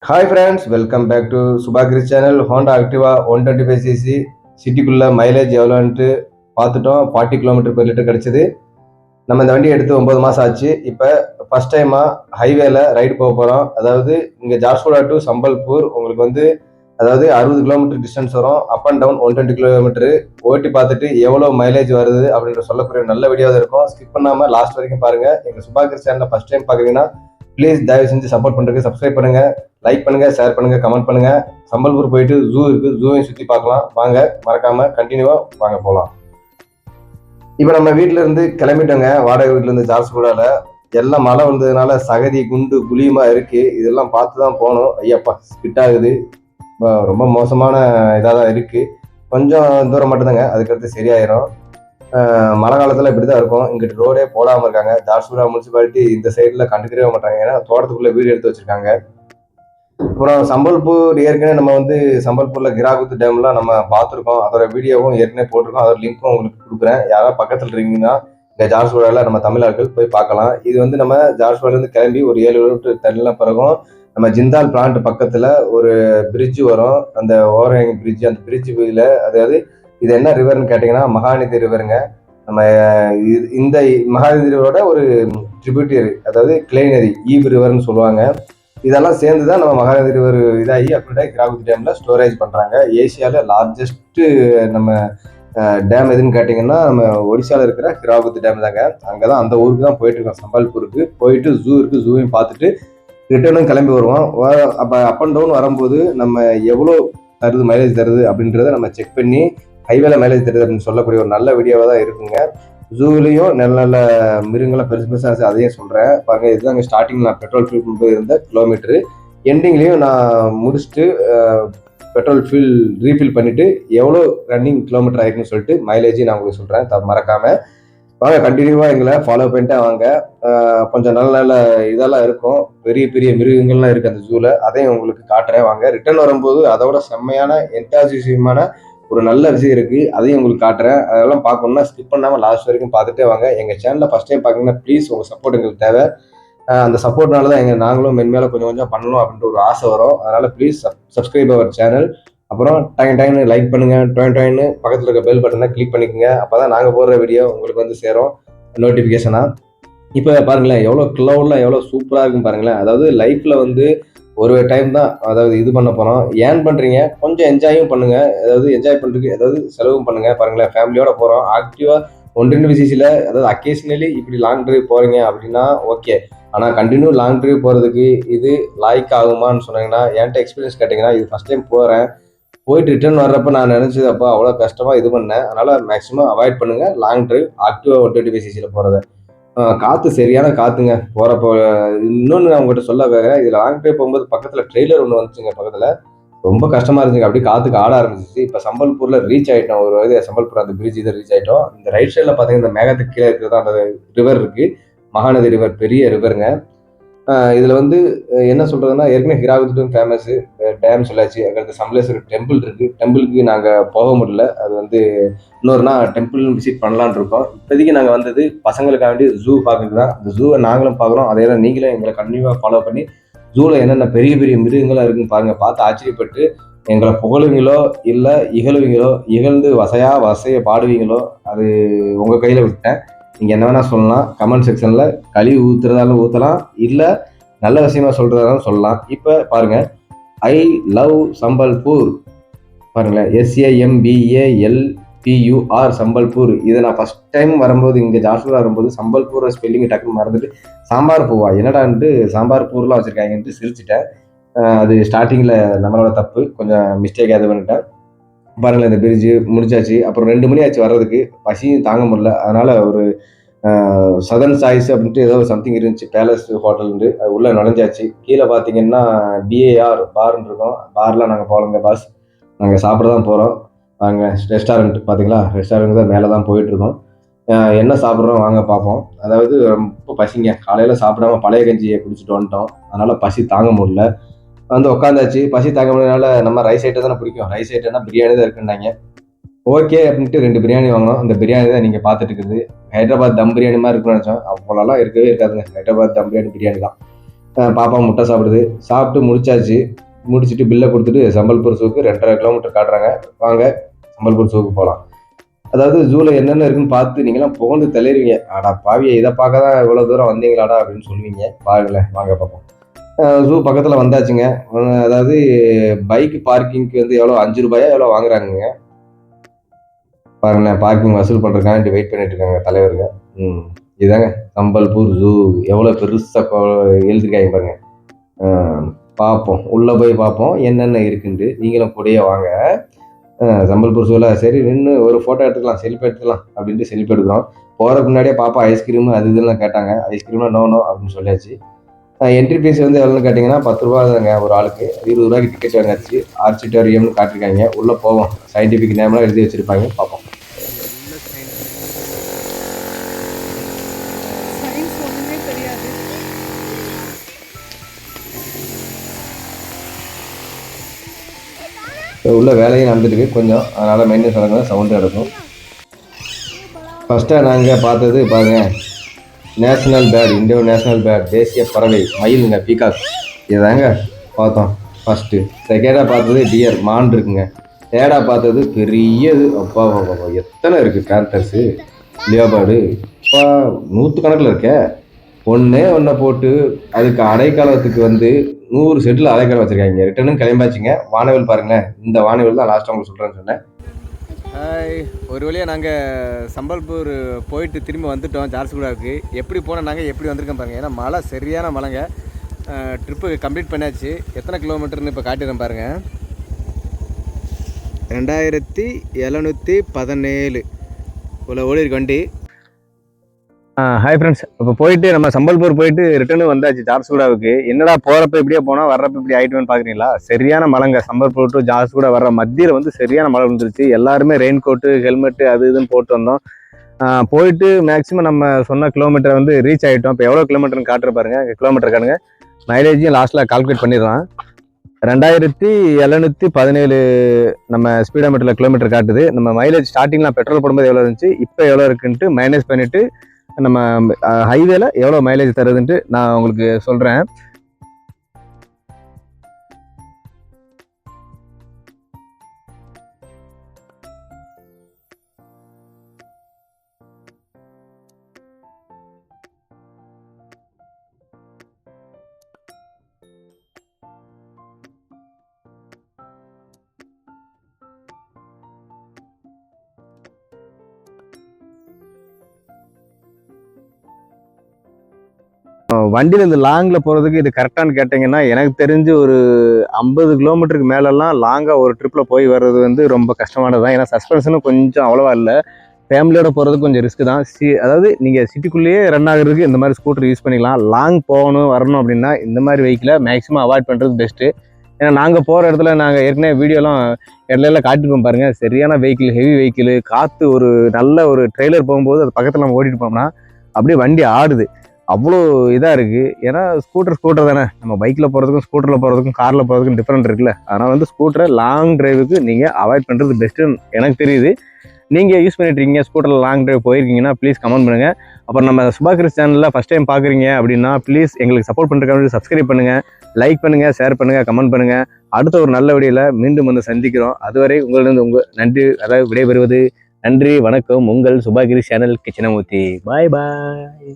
Hi friends, welcome back to Subagiri channel. Honda Activa 125cc சிட்டிக்குள்ளே mileage எவ்வளோன்ட்டு பார்த்துட்டோம். 40 kilometre per litre கிடச்சிது. நம்ம இந்த வண்டியை எடுத்து 9 மாதம் ஆச்சு. இப்போ ஃபஸ்ட் டைமாக ஹைவேல ரைடு போக போகிறோம். அதாவது இங்கே ஜார்சுகுடா டு சம்பல்பூர் உங்களுக்கு வந்து 60 கிலோமீட்டர் டிஸ்டன்ஸ் வரும். அப் அண்ட் டவுன் 120 கிலோமீட்டரு ஓட்டி பார்த்துட்டு எவ்வளோ மைலேஜ் வருது அப்படின்ற சொல்லக்கூடிய நல்ல வீடியோவாக இருக்கும். ஸ்கிப் பண்ணாமல் லாஸ்ட் வரைக்கும் பாருங்கள். எங்கள் சுபாகிரி சேனலை ஃபஸ்ட் டைம் பார்க்குறீங்கன்னா ப்ளீஸ் தயவு செஞ்சு சப்போர்ட் பண்ணுறதுக்கு சப்ஸ்கிரைப் பண்ணுங்கள், லைக் பண்ணுங்கள், ஷேர் பண்ணுங்கள், கமெண்ட் பண்ணுங்கள். சம்பல்பூர் போயிட்டு ஜூ இருக்குது, ஜூவையும் சுற்றி பார்க்கலாம். வாங்க, மறக்காமல் கண்டினியூவாக வாங்க போகலாம். இப்போ நம்ம வீட்டில இருந்து கிளம்பிட்டோங்க. வாடகை வீட்டில இருந்து ஜார்சுகுடாவில் எல்லாம் மழை வந்ததுனால சகதி குண்டு குழியுமா இருக்கு. இதெல்லாம் பார்த்து தான் போகணும். ஐயாப்பா ஸ்கிட் ஆகுது. ரொம்ப மோசமான இதாக தான் இருக்கு. கொஞ்சம் தூரம் மட்டும்தாங்க, அதுக்கடுத்து சரியாயிரும். மழை காலத்தில் இப்படி தான் இருக்கும். இங்கிட்டு ரோடே போடாமல் இருக்காங்க. ஜார்சுகுடா முனிசிபாலிட்டி இந்த சைடில் கண்டுக்கவே மாட்டாங்க. ஏன்னா தோட்டத்துக்குள்ளே வீடு எடுத்து வச்சிருக்காங்க. அப்புறம் சம்பல்பூர் ஏற்கனவே நம்ம வந்து சம்பல்பூர்ல கிராகுத்து டேம்லாம் நம்ம பார்த்துருக்கோம். அதோட வீடியோவும் ஏற்கனவே போட்டிருக்கோம். அதோட லிங்க்கும் உங்களுக்கு கொடுக்குறேன். யாராவது பக்கத்தில் இருக்கீங்கன்னா இந்த ஜார்சுகுடாவில் நம்ம தமிழர்கள் போய் பார்க்கலாம். இது வந்து நம்ம ஜார்சுகுடாலேருந்து கிளம்பி ஒரு 7 கிலோமீட்டர் தள்ளின பிறகும் நம்ம ஜிந்தால் பிளான்ட் பக்கத்தில் ஒரு பிரிட்ஜ் வரும். அந்த ஓவர்ஹேங் பிரிட்ஜ், அந்த பிரிட்ஜ் வீல அதாவது இது என்ன ரிவர்னு கேட்டிங்கன்னா மகாநதி ரிவருங்க. நம்ம இந்த மகாநதி ரிவரோட ஒரு ட்ரிபியூட்டரி, அதாவது கிளை நதி, ஈப் ரிவர்னு சொல்லுவாங்க. இதெல்லாம் சேர்ந்து தான் நம்ம மகாநதி ரிவர் இதாகி அப்படியே கிராகுதி டேமில் ஸ்டோரேஜ் பண்ணுறாங்க. ஏசியாவில் லார்ஜஸ்ட்டு நம்ம டேம் எதுன்னு கேட்டிங்கன்னா நம்ம ஒடிசாவில் இருக்கிற கிராகுதி டேம் தாங்க. அங்கே தான், அந்த ஊருக்கு தான் போயிட்டுருக்கோம். சம்பல்பூருக்கு போயிட்டு ஜூ இருக்குது, ஜூவையும் பார்த்துட்டு ரிட்டர்னும் கிளம்பி வருவோம். அப்போ அப் அண்ட் டவுன் வரும்போது நம்ம எவ்வளோ தருது, மைலேஜ் தருது அப்படின்றத நம்ம செக் பண்ணி ஹைவேல மைலேஜ் தருது அப்படின்னு சொல்லக்கூடிய ஒரு நல்ல வீடியோவாக தான் இருக்குங்க. ஜூலையும் நல்ல நல்ல மிருகங்களாம் பெருசு பெருசாக அதையும் சொல்கிறேன் பாருங்கள். இதுதான் ஸ்டார்டிங் நான் பெட்ரோல் ஃபில் பண்ணும்போது இருந்த கிலோமீட்டரு. எண்டிங்லேயும் நான் முடிச்சுட்டு பெட்ரோல் ரீஃபில் பண்ணிவிட்டு எவ்வளோ ரன்னிங் கிலோமீட்டர் ஆயிருக்குன்னு சொல்லிட்டு மைலேஜையும் நான் உங்களுக்கு சொல்கிறேன். மறக்காமல் வாங்க, கண்டினியூவாக எங்களை ஃபாலோ பண்ணிட்டே வாங்க. கொஞ்சம் நல்ல நல்ல இதெல்லாம் இருக்கும். பெரிய பெரிய மிருகங்கள்லாம் இருக்குது அந்த ஜூவில். அதையும் உங்களுக்கு காட்டுறேன். வாங்க, ரிட்டர்ன் வரும்போது அதோட செம்மையான என்டாசியமான ஒரு நல்ல விஷயம் இருக்குது. அதையும் உங்களுக்கு காட்டுறேன். அதெல்லாம் பார்க்கணும்னா ஸ்கிப் பண்ணாமல் லாஸ்ட் வரைக்கும் பார்த்துட்டே வாங்க. எங்கள் சேனலில் ஃபஸ்ட் டைம் பார்க்குறீங்கன்னா ப்ளீஸ் உங்கள் சப்போர்ட் எங்களுக்கு தேவை. அந்த சப்போர்ட்னால தான் நாங்களும் மென்மேலே கொஞ்சம் கொஞ்சம் பண்ணணும் அப்படின்ற ஒரு ஆசை வரும். அதனால் ப்ளீஸ் சப்ஸ்கிரைப் அவர் சேனல். அப்புறம் டைம்னு லைக் பண்ணுங்கள். டைம்னு பக்கத்தில் இருக்க பெல் பட்டனை கிளிக் பண்ணிக்கோங்க. அப்போ தான் நாங்கள் போடுற வீடியோ உங்களுக்கு வந்து சேரும் நோட்டிஃபிகேஷனாக. இப்போ பாருங்களேன், எவ்வளோ க்ளவுட்லாம் எவ்வளோ சூப்பராக இருக்குன்னு பாருங்களேன். அதாவது லைஃப்பில் வந்து ஒரு டைம் தான் இது பண்ண போகிறோம். ஏன் பண்ணுறீங்க, கொஞ்சம் என்ஜாயும் பண்ணுங்கள். என்ஜாய் பண்ணுறதுக்கு செலவும் பண்ணுங்கள். பாருங்களேன், ஃபேமிலியோட போகிறோம். ஆக்டிவாக 125cc, அக்கேஷனலி இப்படி லாங் ட்ரைவ் போகிறீங்க அப்படின்னா ஓகே. ஆனால் கண்டினியூ லாங் ட்ரைவ் போகிறதுக்கு இது லாய்க் ஆகுமான்னு சொன்னீங்கன்னா, என்கிட்ட எக்ஸ்பீரியன்ஸ் கேட்டிங்கன்னா, இது ஃபஸ்ட் டைம் போகிறேன். போயிட்டு ரிட்டர்ன் வர்றப்ப நான் நினச்சது அப்போ அவ்வளோ கஷ்டமாக பண்ணேன். அதனால் மேக்ஸிமம் அவாய்ட் பண்ணுங்கள் லாங் ட்ரைவ் ஆக்டிவாக 125cc போகிறத. காற்று சரியான காற்றுங்க போகிறப்போ. இன்னொன்று நான் உங்கள்கிட்ட சொல்ல வேற, இதில் லாங் ட்ரைவ் போகும்போது பக்கத்தில் ட்ரெய்லர் ஒன்று வந்துச்சுங்க. பக்கத்தில் ரொம்ப கஷ்டமாக இருந்துச்சுங்க. அப்படியே காற்றுக்கு ஆட ஆரம்பிச்சிச்சு. இப்போ சம்பல்பூரில் ரீச் ஆகிட்டோம். சம்பல்பூர் அந்த பிரிட்ஜ் இதை ரீச் ஆகிட்டோம். இந்த ரைட் சைடில் பார்த்தீங்கன்னா இந்த மேகத்துக்கு கீழே இருக்கிறதா அந்த ரிவர் இருக்குது. மகாநதி ரிவர், பெரிய ரிவருங்க. இதில் என்ன சொல்கிறதுன்னா, ஏற்கனவே ஹிராகுது ஃபேமஸு டேம் சொல்லாச்சு. அங்கே சமலேஸ்வரர் டெம்பிள் இருக்குது. டெம்பிளுக்கு நாங்கள் போக முடியல. அது இன்னொரு நாள் டெம்பிள் விசிட் பண்ணலான்னு இருக்கோம். இப்போதைக்கு நாங்கள் வந்தது பசங்களுக்காக வேண்டி ஜூ பார்க்குறது தான். இந்த ஜூவை நாங்களும் பார்க்குறோம். அதே தான் நீங்களும் எங்களை கண்டினியூவாக ஃபாலோ பண்ணி ஜூவில் என்னென்ன பெரிய பெரிய மிருகங்களாக இருக்குன்னு பாருங்கள். பார்த்து ஆச்சரியப்பட்டு எங்களை புகழுவீங்களோ இல்லை இகழுவீங்களோ, இகழ்ந்து வசையை பாடுவீங்களோ, அது உங்கள் கையில் விட்டேன். நீங்கள் என்ன வேணால் சொல்லலாம். கமெண்ட் செக்ஷனில் கழுவி ஊற்றுறதாலும் ஊற்றலாம், இல்லை நல்ல விஷயமா சொல்கிறதாலும் சொல்லலாம். இப்போ பாருங்கள், ஐ லவ் சம்பல்பூர் பாருங்களேன். SAMBALPUR சம்பல்பூர். இதை நான் ஃபஸ்ட் டைம் வரும்போது, இங்கே ஜார்சுகுடா வரும்போது சம்பல்பூர் ஸ்பெல்லிங் டக்குன்னு மறந்துட்டு சாம்பார் பூவா என்னடான்ட்டு சாம்பார் பூர்லாம் வச்சுருக்காங்கன்ட்டு சிரிச்சிட்டேன். அது ஸ்டார்டிங்கில் நம்மளோட தப்பு, கொஞ்சம் மிஸ்டேக் அது பண்ணிட்டேன். பாருங்களேன், இந்த பிரிட்ஜு முடிச்சாச்சு. அப்புறம் 2 மணி ஆச்சு வர்றதுக்கு. பசியும் தாங்க முடியல. அதனால் ஒரு சதர்ன் சாய்ஸ் அப்படின்ட்டு ஏதோ சம்திங் இருந்துச்சு, பேலஸ் ஹோட்டல்ண்டு. அது உள்ளே நுழைஞ்சாச்சு. கீழே பார்த்தீங்கன்னா BAR பார்ன்னு இருக்கும். பார்லாம் நாங்கள் போகலங்க பாஸ், நாங்கள் சாப்பிட தான் போகிறோம். நாங்கள் ரெஸ்டாரண்ட் பார்த்தீங்களா, ரெஸ்டாரண்ட் தான் மேலே தான் போயிட்டுருக்கோம். என்ன சாப்பிட்றோம் வாங்க பார்ப்போம். ரொம்ப பசிங்க. காலையில் சாப்பிடாம பழைய கஞ்சியை குடிச்சிட்டு வந்துட்டோம். அதனால் பசி தாங்க முடியல. உட்காந்தாச்சு. பசி தாங்க முடியாதனால நம்ம ரைஸ் ஐட்டம் தானே பிடிக்கும். ரைஸ் ஐட்டம்னா பிரியாணி தான் இருக்குன்னாங்க. ஓகே அப்படின்ட்டு 2 பிரியாணி வாங்கினோம். அந்த பிரியாணி தான் நீங்கள் பார்த்துட்டு இருக்குது. ஹைதராபாத் தம் பிரியாணி மாதிரி இருக்குன்னு நினச்சோம். அவ்வளோலாம் இருக்கவே இருக்காதுங்க. ஹைதராபாத் தம் பிரியாணி தான். பாப்பா முட்டை சாப்பிடுது. சாப்பிட்டு முடிச்சாச்சு. முடிச்சுட்டு பில்லை கொடுத்துட்டு சம்பல்பூர் ஜூக்கு 2.5 கிலோமீட்டர் காட்டுறாங்க. வாங்க சம்பல்பூர் ஜூக்கு போகலாம். அதாவது ஜூல என்னென்ன இருக்குன்னு பார்த்து நீங்களாம் புகழ்ந்து தள்ளிடுவீங்க. ஆடா பாவியை, இதை பார்க்க தான் இவ்வளோ தூரம் வந்தீங்களாடா அப்படின்னு சொல்லுவீங்க. பாருங்களேன், வாங்க பார்ப்போம். ஜூ பக்கத்தில் வந்தாச்சுங்க. அதாவது பைக் பார்க்கிங்க்கு வந்து எவ்வளோ, 5 ரூபாயா எவ்வளோ வாங்குறாங்க. பாருங்க, பார்க்கிங் வசூல் பண்ணுறதுக்காண்டி வெயிட் பண்ணிட்டு இருக்காங்க தலைவருங்க. இதாங்க சம்பல்பூர் ஜூ. எவ்வளோ பெருசாக எழுதிருக்காங்க பாருங்க. பார்ப்போம், உள்ளே போய் பார்ப்போம் என்னென்ன இருக்குன்ட்டு. நீங்களும் கூடயே வாங்க. சம்பல்பூர் ஜூவில் சரி நின்று ஒரு ஃபோட்டோ எடுத்துக்கலாம், செல்ஃபி எடுத்துக்கலாம் அப்படின்ட்டு செல்ஃபி எடுக்கிறோம். போகிறதுக்கு முன்னாடியே பாப்பா ஐஸ்கிரீமு அது இதெல்லாம் கேட்டாங்க. ஐஸ்கிரீம்லாம் நோ அப்படின்னு சொல்லியாச்சு. என்ட்ரி ஃபீஸ் வந்து எவ்வளோன்னு கேட்டிங்கன்னா 10 ரூபா தாங்க ஒரு ஆளுக்கு. 20 ரூபாய்க்கு டிக்கெட் வாங்காச்சு. ஆர்ச்சிட்டோரியம்னு காட்டிருக்காங்க. உள்ளே போவோம். சயின்டிஃபிக் நேம்லாம் எழுதி வச்சுருப்பாங்க, பார்ப்போம். உள்ள வேலையும் நடந்துட்டு கொஞ்சம், அதனால் மெயின்டெனன்ஸ் நடக்கும், சவுண்டு நடக்கும். ஃபஸ்ட்டாக நாங்கள் பார்த்தது பாருங்க, நேஷ்னல் பேர்ட், இந்தியோ நேஷ்னல் பேர்ட், தேசிய பறவை மயிலுங்க, பீகாக். இதுதாங்க பார்த்தோம் ஃபஸ்ட்டு. செகண்டாக பார்த்தது டியர், மான் இருக்குங்க. தேர்டாக பார்த்தது பெரியது, அப்பா எத்தனை இருக்குது பேந்தர்ஸு, லியோபார்டு, அப்பா 100 கணக்கில் இருக்க. ஒன்றை போட்டு அதுக்கு அடைக்காலத்துக்கு வந்து 100 செட்டில் அடைக்காலம் வச்சுருக்காங்க. ரிட்டனும் கிளம்பாச்சுங்க. வானவில் பாருங்களேன், இந்த வானவில் தான் லாஸ்ட்டாக உங்களுக்கு சொல்கிறேன்னு சொன்னேன். ஒரு வழியாக நாங்கள் சம்பல்பூர் போயிட்டு திரும்பி வந்துவிட்டோம் ஜார்சுகுடாவுக்கு. எப்படி போனால் நாங்கள் எப்படி வந்திருக்கோம் பாருங்கள். ஏன்னா மழை சரியான மழைங்க. ட்ரிப்பு கம்ப்ளீட் பண்ணியாச்சு. எத்தனை கிலோமீட்டர்னு இப்போ காட்டிடுறேன் பாருங்கள். 2717 இவ்வளோ ஓடி இருக்கு வண்டி. ஹாய் ஃப்ரெண்ட்ஸ், இப்போ போயிட்டு நம்ம சம்பல்பூர் போயிட்டு ரிட்டர்னு வந்தாச்சு ஜார்சுகுடாவுக்கு. என்னடா போகிறப்ப இப்படியே போனால் வர்றப்ப இப்படி ஆகிட்டுன்னு பார்க்குறீங்களா? சரியான மழைங்க. சம்பல்பூர் டு ஜார்சுகுடா வர்ற மத்தியில் வந்து சரியான மழை விழுந்துருச்சு. எல்லாருமே ரெயின் கோட்டு, ஹெல்மெட்டு அது இதுன்னு போட்டு வந்தோம். போயிட்டு மேக்ஸிமம் நம்ம சொன்ன கிலோமீட்டர் வந்து ரீச் ஆகிட்டோம். இப்போ எவ்வளோ கிலோமீட்டர்னு காட்டுற பாருங்க. கிலோமீட்டர் காணுங்க. மைலேஜையும் லாஸ்ட்டில் கால்குலேட் பண்ணிடலாம். 2717 நம்ம ஸ்பீடோமீட்டரில் கிலோமீட்டர் காட்டுது. நம்ம மைலேஜ் ஸ்டார்டிங்லாம் பெட்ரோல் போடும்போது எவ்வளோ இருந்துச்சு, இப்போ எவ்வளோ இருக்குன்ட்டு மைனஸ் பண்ணிவிட்டு நம்ம ஹைவேல எவ்வளோ மைலேஜ் தருதுன்ட்டு நான் உங்களுக்கு சொல்கிறேன். வண்டியில் இந்த லாங்கில் போகிறதுக்கு இது கரெக்டானு கேட்டிங்கன்னா, எனக்கு தெரிஞ்சு ஒரு 50 கிலோமீட்டருக்கு மேலெல்லாம் லாங்காக ஒரு ட்ரிப்பில் போய் வர்றது வந்து ரொம்ப கஷ்டமானது தான். ஏன்னா சஸ்பென்ஷனும் கொஞ்சம் அவ்வளோவா இல்லை. ஃபேமிலியோட போகிறதுக்கு கொஞ்சம் ரிஸ்க்கு தான். அதாவது நீங்கள் சிட்டிக்குள்ளேயே ரன் ஆகுறதுக்கு இந்த மாதிரி ஸ்கூட்டர் யூஸ் பண்ணிக்கலாம். லாங் போகணும் வரணும் அப்படின்னா இந்த மாதிரி வெஹிக்கிளை மேக்ஸிமம் அவாய்ட் பண்ணுறது பெஸ்ட்டு. ஏன்னா நாங்கள் போகிற இடத்துல நாங்கள் ஏற்கனவே வீடியோலாம் இடத்துல காட்டிருப்போம் பாருங்கள். சரியான வெஹிக்கிள், ஹெவி வெஹிக்கிள், காற்று ஒரு நல்ல ஒரு ட்ரெய்லர் போகும்போது அது பக்கத்தில் நம்ம ஓட்டிட்டு போனோம்னா அப்படியே வண்டி ஆடுது. அவ்வளோ இதாக இருக்குது. ஏன்னா ஸ்கூட்டர் தானே. நம்ம பைக்கில் போகிறதுக்கும் ஸ்கூட்டரில் போகிறதுக்கும் காரில் போகிறதுக்கும் டிஃப்ரெண்ட் இருக்குல்ல. அதனால் வந்து ஸ்கூட்டரை லாங் டிரைவுக்கு நீங்கள் அவாய்ட் பண்ணுறது பெஸ்ட்டுன்னு எனக்கு தெரியுது. நீங்கள் யூஸ் பண்ணிட்டுருக்கீங்க, ஸ்கூட்டரில் லாங் டிரைவ் போயிருக்கீங்கன்னா ப்ளீஸ் கமெண்ட் பண்ணுங்கள். அப்புறம் நம்ம சுபாகிரிஸ் சேனலில் ஃபஸ்ட் டைம் பார்க்குறீங்க அப்படின்னா ப்ளீஸ் எங்களுக்கு சப்போர்ட் பண்ணுறதுக்காக சப்ஸ்கிரைப் பண்ணுங்கள், லைக் பண்ணுங்கள், ஷேர் பண்ணுங்கள், கமெண்ட் பண்ணுங்கள். அடுத்த ஒரு நல்ல வீடியோவில் மீண்டும் வந்து சந்திக்கிறோம். அதுவரை உங்களிடம் நன்றி, அதாவது விடைபெறுவது நன்றி, வணக்கம். உங்கள் சுபாகிரிஸ் சேனல் கிருஷ்ணமூர்த்தி. பாய் பாய்.